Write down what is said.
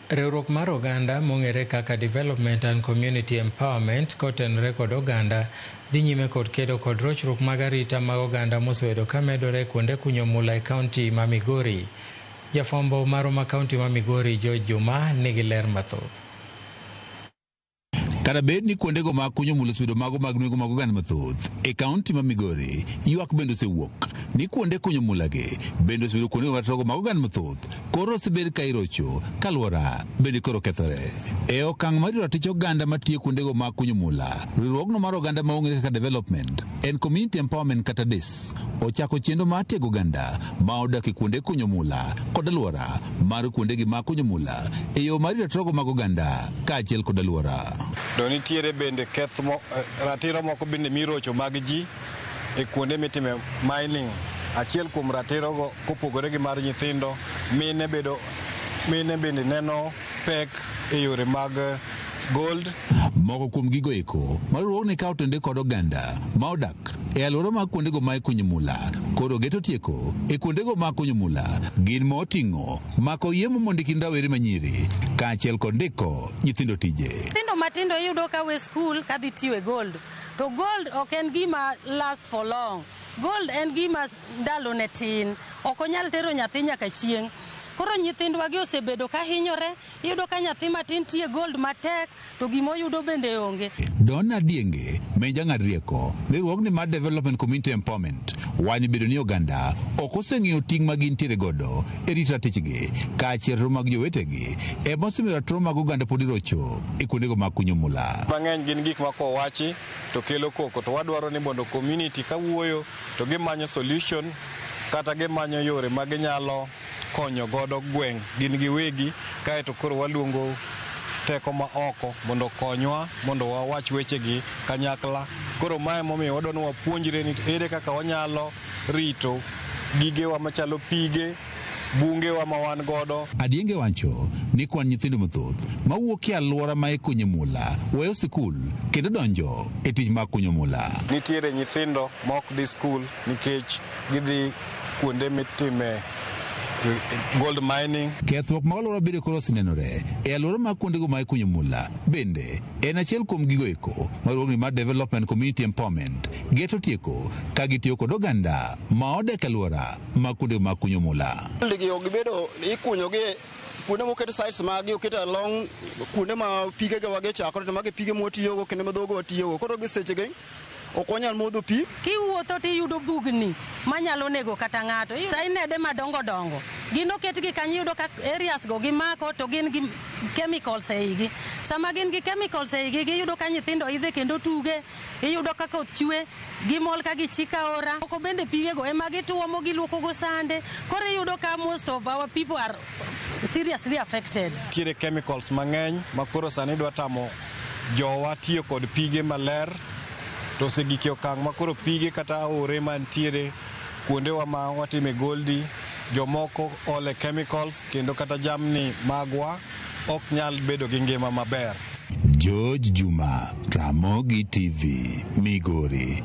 Riwruok mar oganda mong'ere kaka Development and Community Empowerment kotenore kod oganda dhi nyime kod kedo kod rochruok mag arita mag oganda mosebedo ka medore kuonde kunyo mula e kaunti ma Migori. Jafwambo marwa kaunti ma Migori George Juma nigi ler mathoth. Kata bed ni kuondego mag kunyo mula osebedo mago mag nweng'o mag oganda mathoth e kaunti ma Migori, ywak bende osewuok ni kuonde kunyo mulagi bende osebedo kuonde mag oganda mathoth koro osebed ka irocho kaluora bende koro kethore. E okang' mar ratich oganda matiyo kuondego mag kunyo mula, riwruogno mar oganda maong'ere kaka Development and Community Empowerment kata DES ochako chenro mar tiego oganda ma odak e kuonde kunyo mula kod aluora mar kuondegi mag kunyo mula e yo mar ratiro mag oganda kaachiel kod aluora. Do nitiere bende ratiro moko bende mirocho mag ji e kuonde mitime mining. Achiel kuom ratirogo kopogore gi mar nyithindo, mine bende neno pek e yore mag gold. Moko kuom gigo eko mariwruogni kawo tende kod oganda ma odak e aluora mag kuondego ma ikunyo mula koro geto tieko e kuondego mag kunyo mula gin ma oting'o mako yiemo mondiki rawere manyiri kaachiel kod ndiko nyithindo tije. Nyithindo matindo iyudo ka we skul ka dhi tiyo e gold, to gold ok en gima last for long. Gold en gima ndalo ne tin, ok onyal tero nyathi nyaka chieng'. Koro nyithindwa gi osebedo ka hinyore, iyudo ka nyathi matin tiye gold matek to gimoyudo bende onge. Donna Dienge, menja ng'ad rieko, riwruogni mar Development Community Empowerment, wani bedo ni oganda ok oseng'iyo ting' ma gintiere godo e rito ratichgi kaachiel mag jowetegi ema osemiyo ratiro mag oganda pod irocho e kuondego mag kunyo mula. Mang'eny gin gik ma kowachi to kelo koko, to wadwaro ni mondo community kawuoyo to gimanyo solution kata gimanyo yore ma ginyalo konyo godo gweng' gin giwegi, kaeto koro waluongo teko ma oko mondo konywa mondo wawach wechegi kanyakla. Koro mae momiyo wadwani wapuonjre ni ere kaka wanyalo rito gigewa machalo pige, bungewa ma wan godo. Adienge wacho ni kwan nyithindo mathoth mawuok e aluora ma ikunyo mula weyo sikul kendo donjo e tich mag kunyo mula. Nitiere nyithindo ma ok dhi skul nikech gidhi kuonde mitime gold mining. Kethruok ma aluora bende koro osenenore e aluora mag kuondego ma ikunyo mula bende en achiel kuom gigo eko mariwruogni mar Development Community Empowerment geto tieko ka gitiyo kod oganda ma odak e aluora mag kuondego mag kunyo mula. Gibedo ikunyogi kuonde moket sites magi oket along kuonde ma pigega wage chakore to magi pige motiyogo kendo madhogo watiyogo, koro gi sechegi ok wanyal modho pi. Kiwuotho tiyudo bugni manyalo nego kata ng'ato. Sainede madongo dongo gin oketgi kanyo, iyudo ka areas go gimako to gin gi chemicals eigi. Sama gin gi chemicals eigi giyudo ka nyithindo idhe kendo tuge, iyudo ka koth chwe gimol ka gichika ora. Moko bende pigego ema gituomo giluoko go sande, koro iyudo ka most of our people are seriously affected. Tiere chemicals mang'eny ma koro sani dwa tamo jowa tiyo kod pige maler. To segike okang' ma koro pige kata aore mantiere kuondewa ma watime goldi, jomoko ole chemicals kendo kata jamni magwa ok nyal bedo gi ngima maber. George Juma, Ramogi TV, Migori.